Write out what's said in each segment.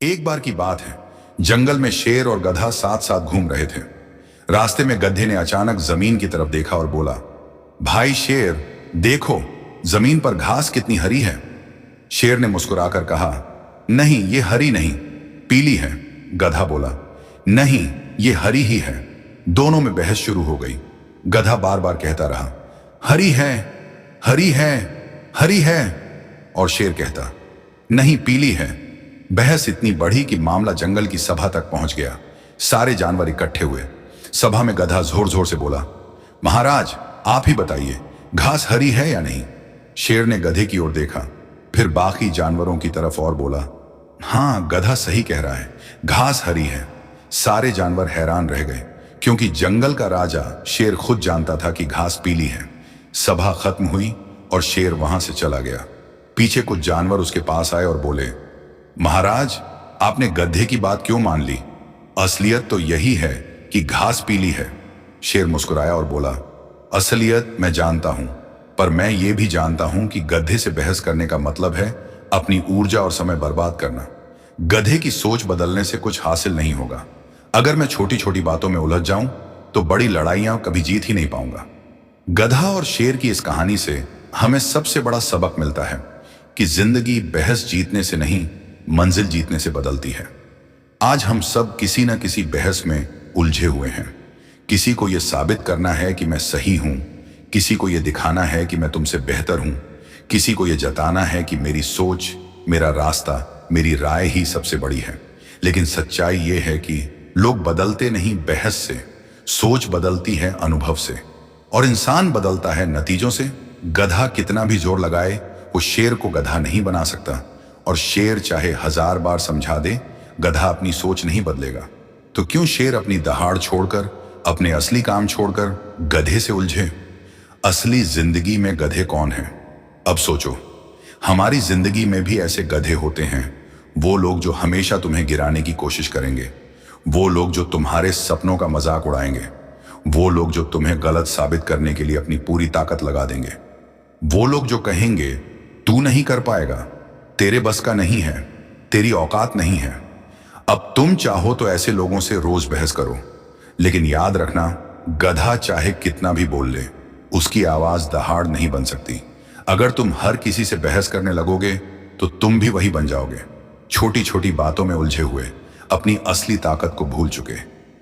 एक बार की बात है, जंगल में शेर और गधा साथ साथ घूम रहे थे। रास्ते में गधे ने अचानक जमीन की तरफ देखा और बोला, भाई शेर, देखो जमीन पर घास कितनी हरी है। शेर ने मुस्कुराकर कहा, नहीं ये हरी नहीं, पीली है। गधा बोला, नहीं ये हरी ही है। दोनों में बहस शुरू हो गई। गधा बार बार कहता रहा, हरी है, हरी है, हरी है, और शेर कहता, नहीं पीली है। बहस इतनी बढ़ी कि मामला जंगल की सभा तक पहुंच गया। सारे जानवर इकट्ठे हुए। सभा में गधा जोर जोर से बोला, महाराज आप ही बताइए, घास हरी है या नहीं। शेर ने गधे की ओर देखा, फिर बाकी जानवरों की तरफ और बोला, हाँ गधा सही कह रहा है, घास हरी है। सारे जानवर हैरान रह गए, क्योंकि जंगल का राजा शेर खुद जानता था कि घास पीली है। सभा खत्म हुई और शेर वहां से चला गया। पीछे कुछ जानवर उसके पास आए और बोले, महाराज आपने गधे की बात क्यों मान ली? असलियत तो यही है कि घास पीली है। शेर मुस्कुराया और बोला, असलियत मैं जानता हूं, पर मैं ये भी जानता हूं कि गधे से बहस करने का मतलब है अपनी ऊर्जा और समय बर्बाद करना। गधे की सोच बदलने से कुछ हासिल नहीं होगा। अगर मैं छोटी छोटी बातों में उलझ जाऊं तो बड़ी लड़ाइयां कभी जीत ही नहीं पाऊंगा। गधा और शेर की इस कहानी से हमें सबसे बड़ा सबक मिलता है कि जिंदगी बहस जीतने से नहीं, मंजिल जीतने से बदलती है। आज हम सब किसी न किसी बहस में उलझे हुए हैं। किसी को यह साबित करना है कि मैं सही हूं, किसी को यह दिखाना है कि मैं तुमसे बेहतर हूं, किसी को यह जताना है कि मेरी सोच, मेरा रास्ता, मेरी राय ही सबसे बड़ी है। लेकिन सच्चाई यह है कि लोग बदलते नहीं बहस से, सोच बदलती है अनुभव से, और इंसान बदलता है नतीजों से। गधा कितना भी जोर लगाए वो शेर को गधा नहीं बना सकता, और शेर चाहे 1000 बार समझा दे, गधा अपनी सोच नहीं बदलेगा। तो क्यों शेर अपनी दहाड़ छोड़कर, अपने असली काम छोड़कर गधे से उलझे? असली जिंदगी में गधे कौन है? अब सोचो, हमारी जिंदगी में भी ऐसे गधे होते हैं। वो लोग जो हमेशा तुम्हें गिराने की कोशिश करेंगे, वो लोग जो तुम्हारे सपनों का मजाक उड़ाएंगे, वो लोग जो तुम्हें गलत साबित करने के लिए अपनी पूरी ताकत लगा देंगे, वो लोग जो कहेंगे तू नहीं कर पाएगा, तेरे बस का नहीं है, तेरी औकात नहीं है। अब तुम चाहो तो ऐसे लोगों से रोज बहस करो, लेकिन याद रखना, गधा चाहे कितना भी बोल ले, उसकी आवाज दहाड़ नहीं बन सकती। अगर तुम हर किसी से बहस करने लगोगे तो तुम भी वही बन जाओगे, छोटी छोटी बातों में उलझे हुए, अपनी असली ताकत को भूल चुके।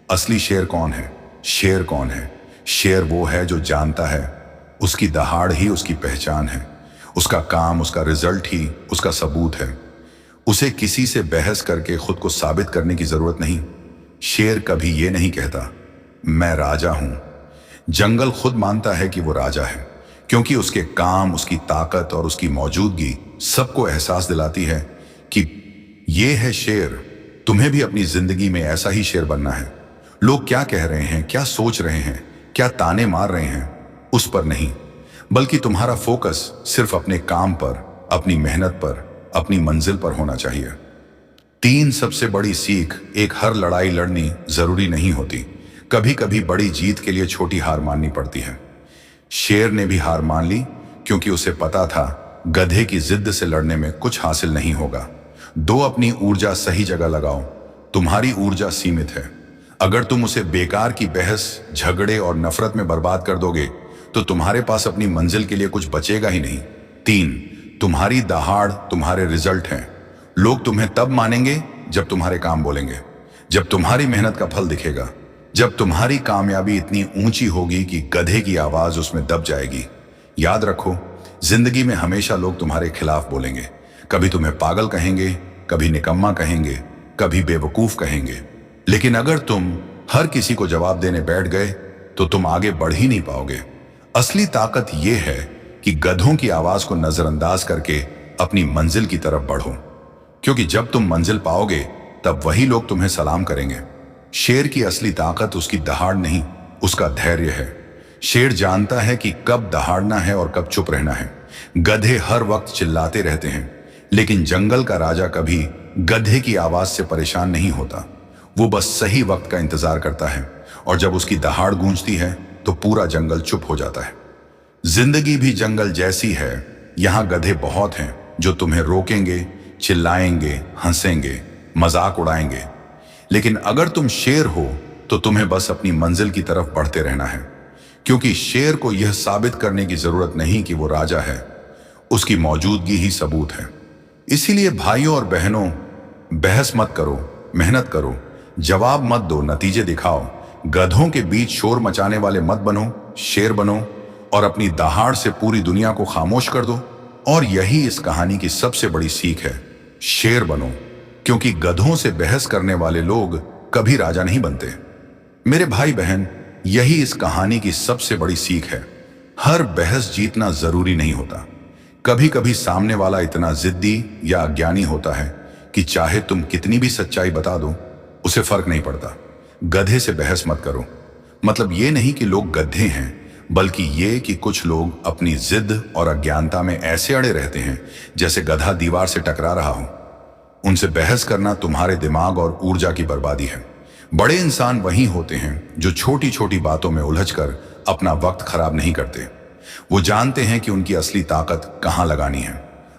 असली शेर कौन है? शेर कौन है? शेर वो है जो जानता है उसकी दहाड़ ही उसकी पहचान है, उसका काम, उसका रिजल्ट ही उसका सबूत है। उसे किसी से बहस करके खुद को साबित करने की जरूरत नहीं। शेर कभी ये नहीं कहता, मैं राजा हूं। जंगल खुद मानता है कि वो राजा है, क्योंकि उसके काम, उसकी ताकत और उसकी मौजूदगी सबको एहसास दिलाती है कि ये है शेर। तुम्हें भी अपनी जिंदगी में ऐसा ही शेर बनना है। लोग क्या कह रहे हैं, क्या सोच रहे हैं, क्या ताने मार रहे हैं, उस पर नहीं, बल्कि तुम्हारा फोकस सिर्फ अपने काम पर, अपनी मेहनत पर, अपनी मंजिल पर होना चाहिए। 3 सबसे बड़ी सीख। एक, हर लड़ाई लड़नी जरूरी नहीं होती। कभी कभी बड़ी जीत के लिए छोटी हार माननी पड़ती है। शेर ने भी हार मान ली, क्योंकि उसे पता था गधे की जिद से लड़ने में कुछ हासिल नहीं होगा। 2, अपनी ऊर्जा सही जगह लगाओ। तुम्हारी ऊर्जा सीमित है। अगर तुम उसे बेकार की बहस, झगड़े और नफरत में बर्बाद कर दोगे तो तुम्हारे पास अपनी मंजिल के लिए कुछ बचेगा ही नहीं। 3, तुम्हारी दहाड़ तुम्हारे रिजल्ट हैं। लोग तुम्हें तब मानेंगे जब तुम्हारे काम बोलेंगे, जब तुम्हारी मेहनत का फल दिखेगा, जब तुम्हारी कामयाबी इतनी ऊंची होगी कि गधे की आवाज उसमें दब जाएगी। याद रखो, जिंदगी में हमेशा लोग तुम्हारे खिलाफ बोलेंगे। कभी तुम्हें पागल कहेंगे, कभी निकम्मा कहेंगे, कभी बेवकूफ कहेंगे। लेकिन अगर तुम हर किसी को जवाब देने बैठ गए तो तुम आगे बढ़ ही नहीं पाओगे। असली ताकत यह है कि गधों की आवाज को नजरअंदाज करके अपनी मंजिल की तरफ बढ़ो, क्योंकि जब तुम मंजिल पाओगे तब वही लोग तुम्हें सलाम करेंगे। शेर की असली ताकत उसकी दहाड़ नहीं, उसका धैर्य है। शेर जानता है कि कब दहाड़ना है और कब चुप रहना है। गधे हर वक्त चिल्लाते रहते हैं, लेकिन जंगल का राजा कभी गधे की आवाज से परेशान नहीं होता। वो बस सही वक्त का इंतजार करता है, और जब उसकी दहाड़ गूंजती है तो पूरा जंगल चुप हो जाता है। जिंदगी भी जंगल जैसी है। यहां गधे बहुत हैं जो तुम्हें रोकेंगे, चिल्लाएंगे, हंसेंगे, मजाक उड़ाएंगे। लेकिन अगर तुम शेर हो तो तुम्हें बस अपनी मंजिल की तरफ बढ़ते रहना है, क्योंकि शेर को यह साबित करने की जरूरत नहीं कि वो राजा है, उसकी मौजूदगी ही सबूत है। इसीलिए भाइयों और बहनों, बहस मत करो, मेहनत करो, जवाब मत दो, नतीजे दिखाओ। गधों के बीच शोर मचाने वाले मत बनो, शेर बनो और अपनी दहाड़ से पूरी दुनिया को खामोश कर दो। और यही इस कहानी की सबसे बड़ी सीख है, शेर बनो, क्योंकि गधों से बहस करने वाले लोग कभी राजा नहीं बनते। मेरे भाई बहन, यही इस कहानी की सबसे बड़ी सीख है। हर बहस जीतना जरूरी नहीं होता। कभी कभी सामने वाला इतना जिद्दी या अज्ञानी होता है कि चाहे तुम कितनी भी सच्चाई बता दो, उसे फर्क नहीं पड़ता। गधे से बहस मत करो। मतलब ये नहीं कि लोग गधे हैं, बल्कि ये कि कुछ लोग अपनी जिद और अज्ञानता में ऐसे अड़े रहते हैं जैसे गधा दीवार से टकरा रहा हो। उनसे बहस करना तुम्हारे दिमाग और ऊर्जा की बर्बादी है। बड़े इंसान वही होते हैं जो छोटी छोटी बातों में उलझकर अपना वक्त खराब नहीं करते। वो जानते हैं कि उनकी असली ताकत कहां लगानी है।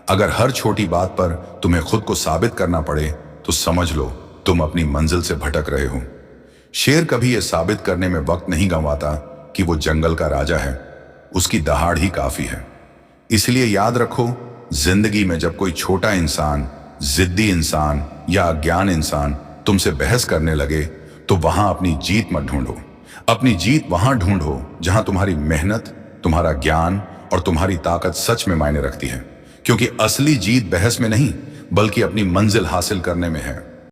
अगर हर छोटी बात पर तुम्हें खुद को साबित करना पड़े तो समझ लो तुम अपनी मंजिल से भटक रहे हो। शेर कभी यह साबित करने में वक्त नहीं गंवाता कि वो जंगल का राजा है, उसकी दहाड़ ही काफी है। इसलिए याद रखो, जिंदगी में जब कोई छोटा इंसान, जिद्दी इंसान या अज्ञान इंसान तुमसे बहस करने लगे तो वहां अपनी जीत मत ढूंढो। अपनी जीत वहां ढूंढो जहां तुम्हारी मेहनत, तुम्हारा ज्ञान और तुम्हारी ताकत सच में मायने रखती है। क्योंकि असली जीत बहस में नहीं, बल्कि अपनी मंजिल हासिल करने में है।